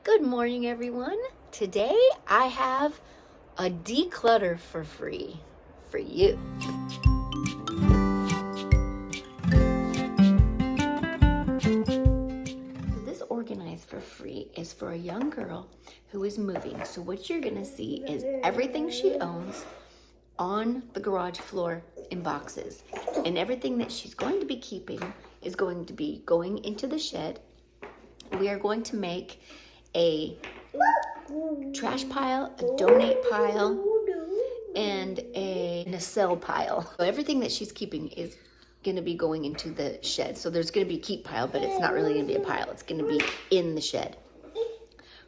Good morning, everyone. Today I have a declutter for free for you. So this organized for free is for a young girl who is moving. So what you're gonna see is everything she owns on the garage floor in boxes. And everything that she's going to be keeping is going to be going into the shed. We are going to make a trash pile, a donate pile, and a sell pile. So everything that she's keeping is going to be going into the shed. So there's going to be a keep pile, but it's not really going to be a pile. It's going to be in the shed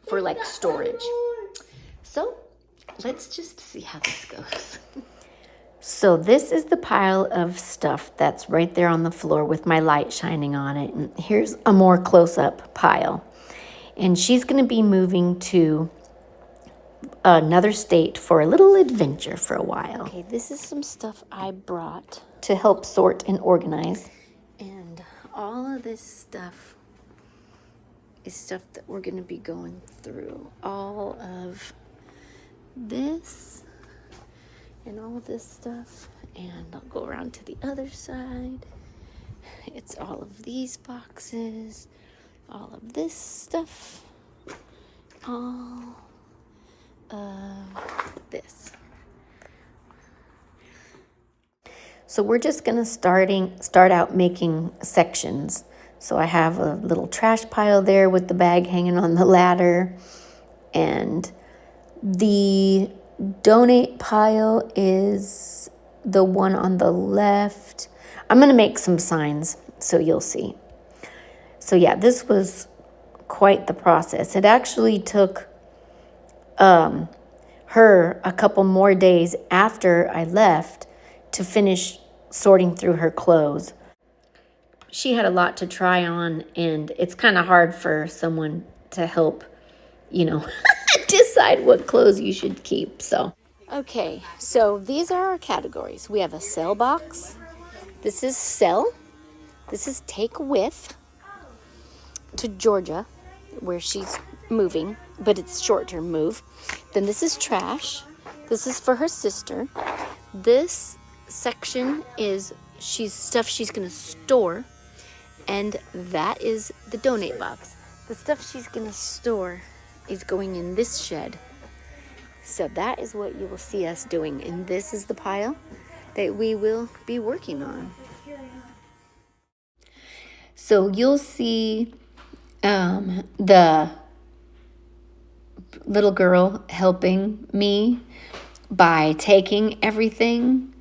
for like storage. So let's just see how this goes. So this is the pile of stuff that's right there on the floor with my light shining on it. And here's a more close-up pile. And she's going to be moving to another state for a little adventure for a while. Okay, this is some stuff I brought to help sort and organize. And all of this stuff is stuff that we're going to be going through. All of this and all this stuff. And I'll go around to the other side. It's all of these boxes, all of this stuff, all of this. So we're just going to start out making sections. So I have a little trash pile there with the bag hanging on the ladder, and the donate pile is the one on the left. I'm going to make some signs so you'll see. So yeah, this was quite the process. It actually took her a couple more days after I left to finish sorting through her clothes. She had a lot to try on, and it's kind of hard for someone to help, decide what clothes you should keep. So, okay, so these are our categories. We have a sell box. This is sell. This is take with to Georgia, where she's moving, but it's short-term move. Then this is trash. This is for her sister. This section is stuff she's going to store, and that is the donate box. The stuff she's going to store is going in this shed. So that is what you will see us doing, and this is the pile that we will be working on. So you'll see the little girl helping me by taking everything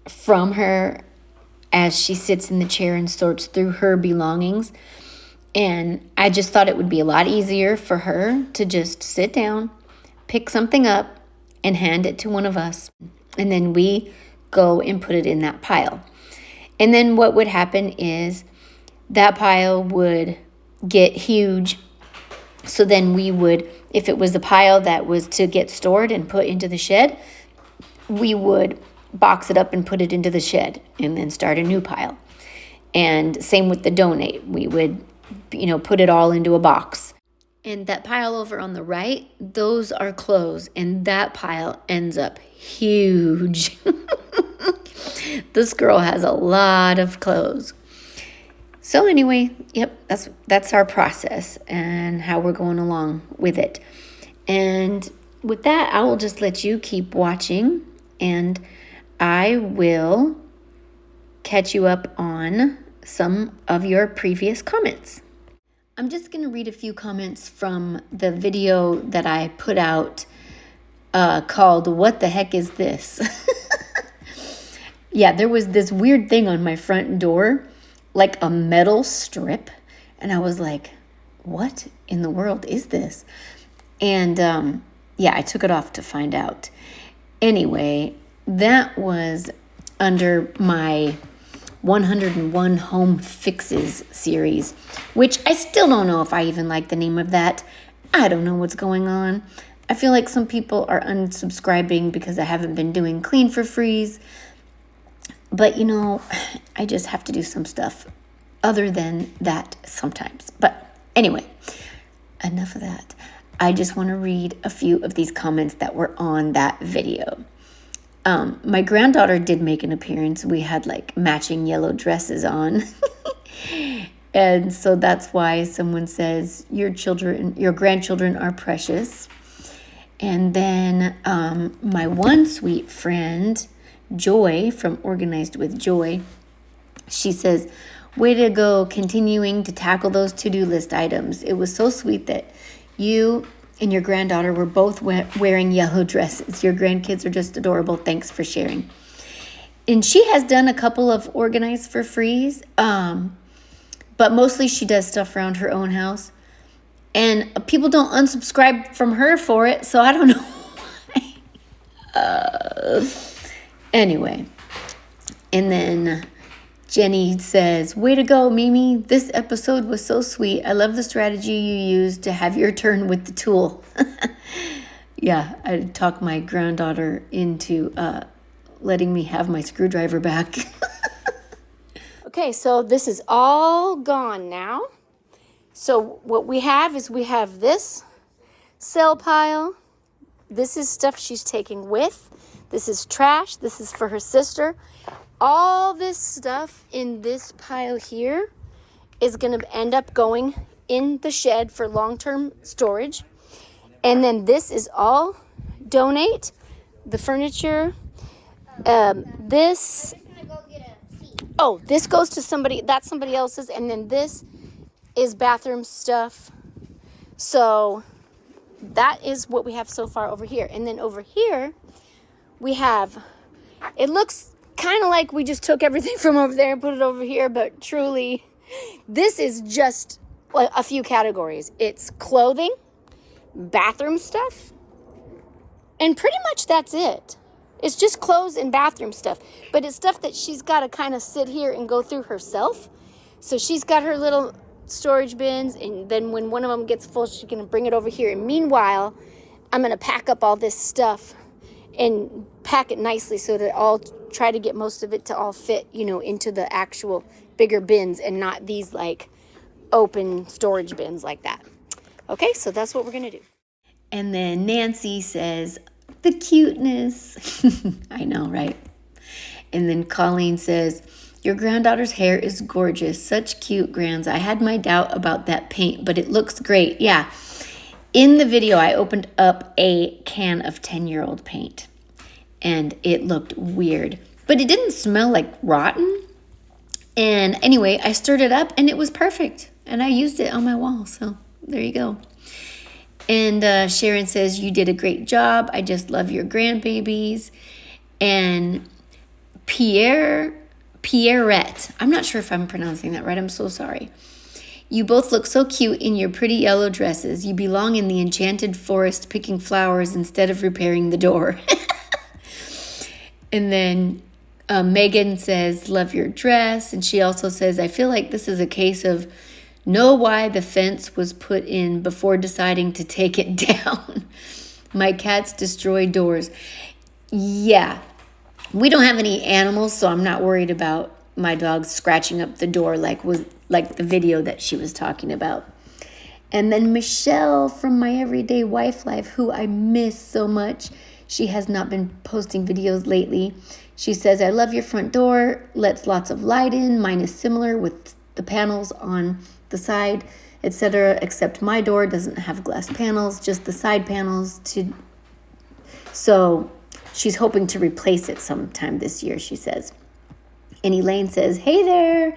from her as she sits in the chair and sorts through her belongings. And I just thought it would be a lot easier for her to just sit down, pick something up, and hand it to one of us. And then we go and put it in that pile. And then what would happen is that pile would get huge. So then we would, if it was a pile that was to get stored and put into the shed, we would box it up and put it into the shed and then start a new pile. And same with the donate. We would, put it all into a box. And that pile over on the right, those are clothes. And that pile ends up huge. This girl has a lot of clothes. So anyway, yep, that's our process and how we're going along with it. And with that, I will just let you keep watching, and I will catch you up on some of your previous comments. I'm just going to read a few comments from the video that I put out called "What the Heck Is This?" Yeah, there was this weird thing on my front door, like a metal strip, and I was like, what in the world is this? And I took it off to find out. Anyway, that was under my 101 Home Fixes series, which I still don't know if I even like the name of that. I don't know what's going on. I feel like some people are unsubscribing because I haven't been doing clean for frees. But, I just have to do some stuff other than that sometimes. But anyway, enough of that. I just want to read a few of these comments that were on that video. My granddaughter did make an appearance. We had like matching yellow dresses on. And so that's why someone says your grandchildren are precious. And then my one sweet friend, Joy from Organized with Joy, she says, way to go, continuing to tackle those to-do list items. It was so sweet that you and your granddaughter were both wearing yellow dresses. Your grandkids are just adorable. Thanks for sharing. And she has done a couple of Organized for Frees, but mostly she does stuff around her own house. And people don't unsubscribe from her for it, so I don't know why. Anyway, and then Jenny says, way to go, Mimi. This episode was so sweet. I love the strategy you used to have your turn with the tool. Yeah, I talked my granddaughter into letting me have my screwdriver back. Okay, so this is all gone now. So what we have is we have this cell pile. This is stuff she's taking with. This is trash. This is for her sister. All this stuff in this pile here is going to end up going in the shed for long-term storage. And then this is all donate. The furniture. This goes to somebody. That's somebody else's. And then this is bathroom stuff. So that is what we have so far over here. And then over here, we have, it looks kind of like we just took everything from over there and put it over here, but truly, this is just a few categories. It's clothing, bathroom stuff, and pretty much that's it. It's just clothes and bathroom stuff, but it's stuff that she's got to kind of sit here and go through herself. So she's got her little storage bins, and then when one of them gets full, she's going to bring it over here. And meanwhile, I'm going to pack up all this stuff and pack it nicely so that I'll try to get most of it to all fit, into the actual bigger bins and not these like open storage bins like that. Okay, so that's what we're going to do. And then Nancy says, the cuteness. I know, right? And then Colleen says, your granddaughter's hair is gorgeous. Such cute grands. I had my doubt about that paint, but it looks great. Yeah. In the video, I opened up a can of 10-year-old paint, and it looked weird, but it didn't smell like rotten. And anyway, I stirred it up, and it was perfect, and I used it on my wall, so there you go. And Sharon says, you did a great job. I just love your grandbabies. And Pierrette, I'm not sure if I'm pronouncing that right. I'm so sorry. You both look so cute in your pretty yellow dresses. You belong in the enchanted forest picking flowers instead of repairing the door. And then Megan says, love your dress. And she also says, I feel like this is a case of know why the fence was put in before deciding to take it down. My cats destroy doors. Yeah, we don't have any animals, so I'm not worried about my dog scratching up the door like the video that she was talking about. And then Michelle from My Everyday Wife Life, who I miss so much. She has not been posting videos lately. She says, I love your front door. Lets lots of light in. Mine is similar with the panels on the side, etc. Except my door doesn't have glass panels, just the side panels. So she's hoping to replace it sometime this year, she says. And Elaine says, hey there.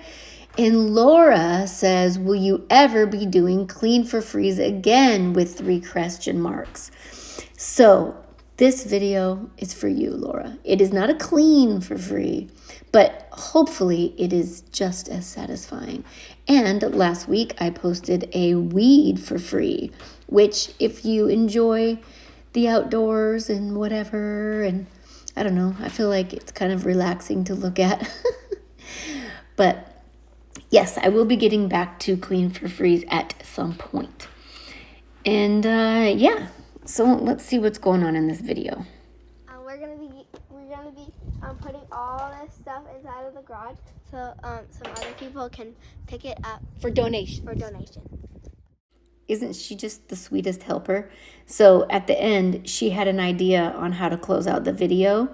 And Laura says, will you ever be doing Clean for Freeze again with 3 question marks? So this video is for you, Laura. It is not a clean for free, but hopefully it is just as satisfying. And last week I posted a weed for free, which if you enjoy the outdoors and whatever, and I don't know, I feel like it's kind of relaxing to look at. But yes, I will be getting back to Clean for Freeze at some point. And yeah, so let's see what's going on in this video. We're gonna be putting all this stuff inside of the garage so some other people can pick it up For donations. Isn't she just the sweetest helper? So at the end, she had an idea on how to close out the video.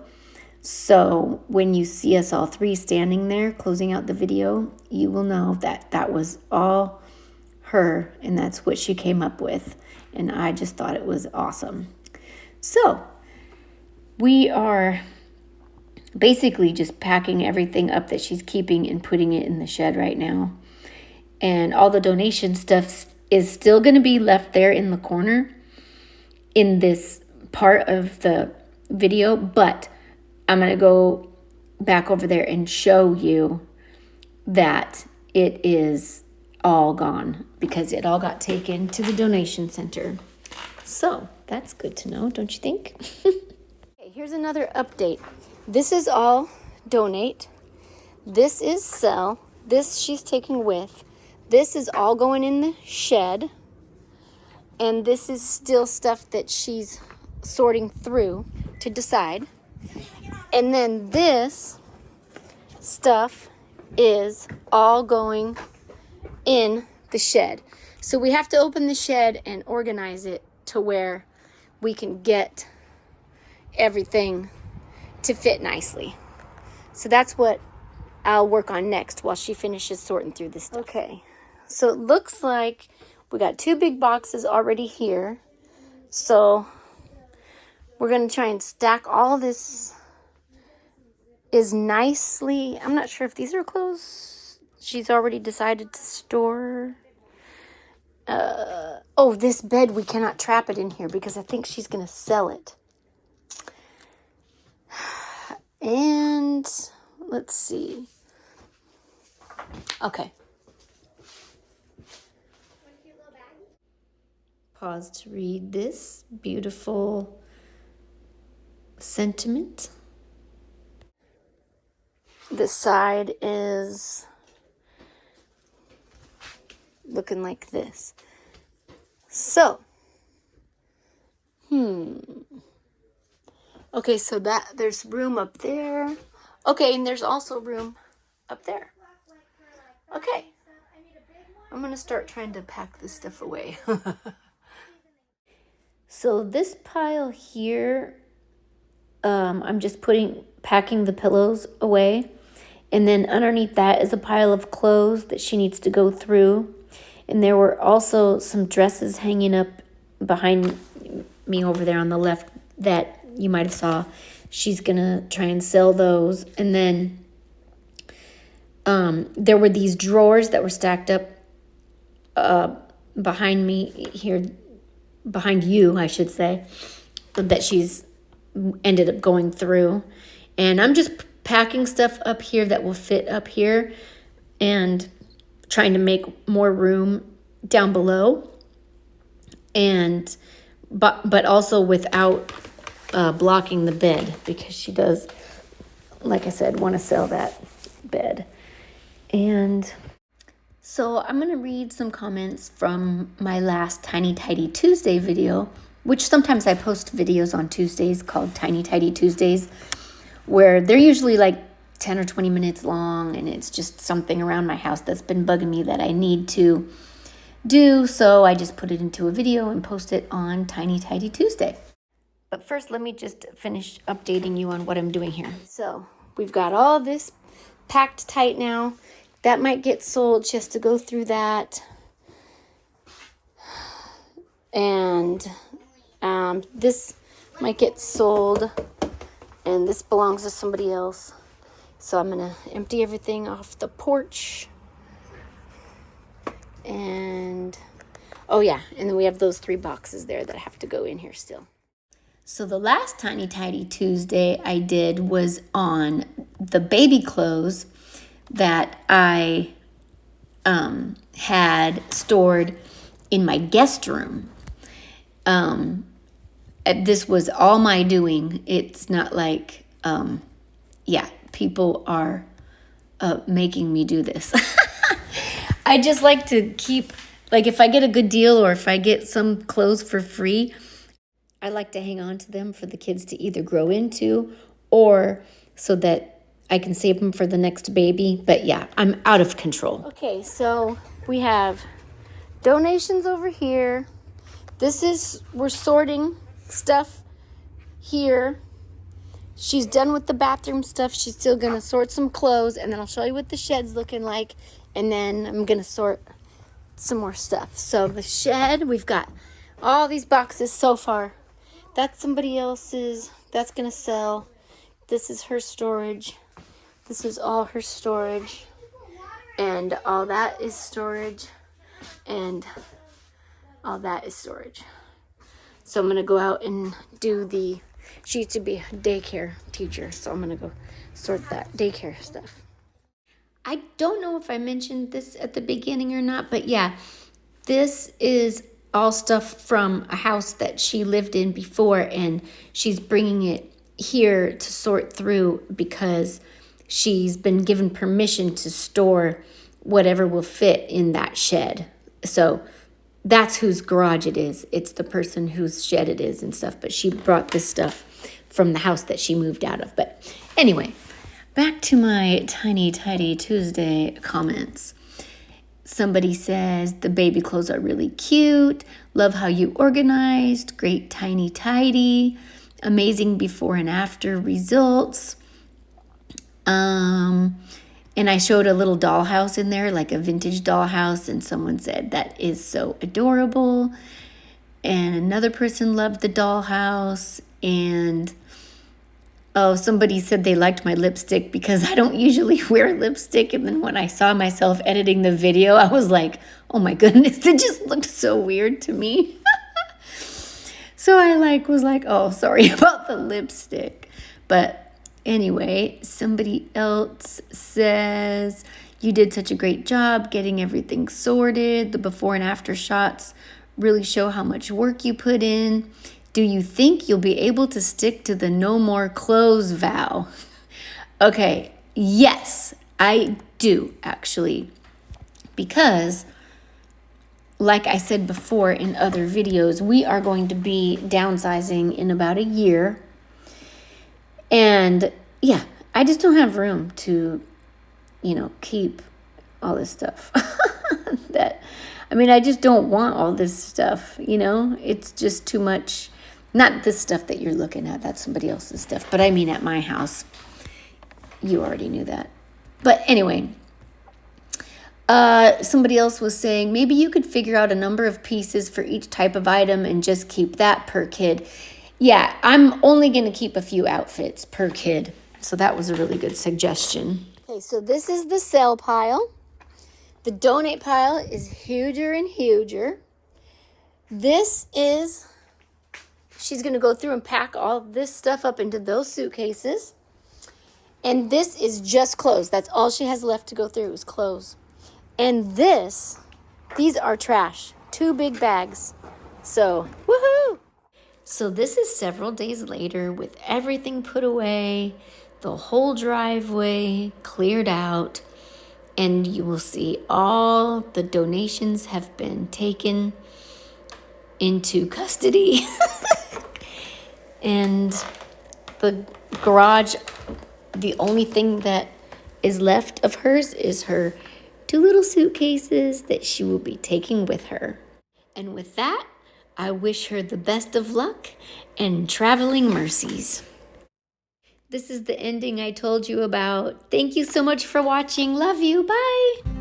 So when you see us all three standing there closing out the video, you will know that that was all her and that's what she came up with. And I just thought it was awesome. So we are basically just packing everything up that she's keeping and putting it in the shed right now. And all the donation stuff is still going to be left there in the corner in this part of the video, but I'm going to go back over there and show you that it is all gone because it all got taken to the donation center. So that's good to know, don't you think? Okay, here's another update. This is all donate. This is sell. This she's taking with. This is all going in the shed. And this is still stuff that she's sorting through to decide. And then this stuff is all going in the shed. So we have to open the shed and organize it to where we can get everything to fit nicely. So that's what I'll work on next while she finishes sorting through this stuff. Okay, so it looks like we got 2 big boxes already here. So we're going to try and stack all this is nicely. I'm not sure if these are clothes she's already decided to store. Oh, this bed, we cannot trap it in here because I think she's going to sell it. And let's see. Okay. Pause to read this beautiful sentiment. This side is looking like this. So, okay, so that there's room up there. Okay, and there's also room up there. Okay. I'm going to start trying to pack this stuff away. So this pile here, I'm just packing the pillows away. And then underneath that is a pile of clothes that she needs to go through. And there were also some dresses hanging up behind me over there on the left that you might have saw. She's going to try and sell those. And then there were these drawers that were stacked up behind me here, behind you, I should say, that she's ended up going through. And I'm just packing stuff up here that will fit up here and trying to make more room down below, and but also without blocking the bed, because she does, like I said, want to sell that bed. And so I'm going to read some comments from my last Tiny Tidy Tuesday video, which sometimes I post videos on Tuesdays called Tiny Tidy Tuesdays, where they're usually like 10 or 20 minutes long, and it's just something around my house that's been bugging me that I need to do, so I just put it into a video and post it on Tiny Tidy Tuesday. But first, let me just finish updating you on what I'm doing here. So we've got all this packed tight now. That might get sold. She has to go through that. And this might get sold, and this belongs to somebody else. So I'm going to empty everything off the porch. And, oh yeah, and then we have those 3 boxes there that have to go in here still. So the last Tiny Tidy Tuesday I did was on the baby clothes that I had stored in my guest room. This was all my doing. It's not like, people are making me do this. I just like to keep, like, if I get a good deal or if I get some clothes for free, I like to hang on to them for the kids to either grow into or so that I can save them for the next baby. But yeah, I'm out of control. Okay, so we have donations over here. We're sorting stuff here. She's done with the bathroom stuff. She's still going to sort some clothes, and then I'll show you what the shed's looking like, and then I'm going to sort some more stuff. So the shed, we've got all these boxes so far. That's somebody else's. That's going to sell. This is her storage. This is all her storage. And all that is storage. And all that is storage. So I'm going to go out and do she used to be a daycare teacher, so I'm going to go sort that daycare stuff. I don't know if I mentioned this at the beginning or not, but yeah, this is all stuff from a house that she lived in before, and she's bringing it here to sort through because she's been given permission to store whatever will fit in that shed. So that's whose garage it is. It's the person whose shed it is and stuff, but she brought this stuff from the house that she moved out of. But anyway, back to my Tiny Tidy Tuesday comments. Somebody says, the baby clothes are really cute. Love how you organized. Great tiny tidy. Amazing before and after results. And I showed a little dollhouse in there, like a vintage dollhouse, and someone said, that is so adorable. And another person loved the dollhouse. And somebody said they liked my lipstick because I don't usually wear lipstick. And then when I saw myself editing the video, I was like, oh my goodness, it just looked so weird to me. So I was like, oh, sorry about the lipstick. But anyway, somebody else says, you did such a great job getting everything sorted. The before and after shots really show how much work you put in. Do you think you'll be able to stick to the no more clothes vow? Okay, yes, I do actually. Because, like I said before in other videos, we are going to be downsizing in about a year. And yeah, I just don't have room to, keep all this stuff. I just don't want all this stuff, It's just too much. Not this stuff that you're looking at. That's somebody else's stuff. But I mean at my house. You already knew that. But anyway, somebody else was saying, maybe you could figure out a number of pieces for each type of item and just keep that per kid. Yeah, I'm only going to keep a few outfits per kid. So that was a really good suggestion. Okay, so this is the sell pile. The donate pile is huger and huger. She's going to go through and pack all this stuff up into those suitcases. And this is just clothes. That's all she has left to go through is clothes. And these are trash. 2 big bags. So, woohoo! So this is several days later with everything put away, the whole driveway cleared out, and you will see all the donations have been taken into custody. And the garage, the only thing that is left of hers is her 2 little suitcases that she will be taking with her. And with that, I wish her the best of luck and traveling mercies. This is the ending I told you about. Thank you so much for watching. Love you. Bye.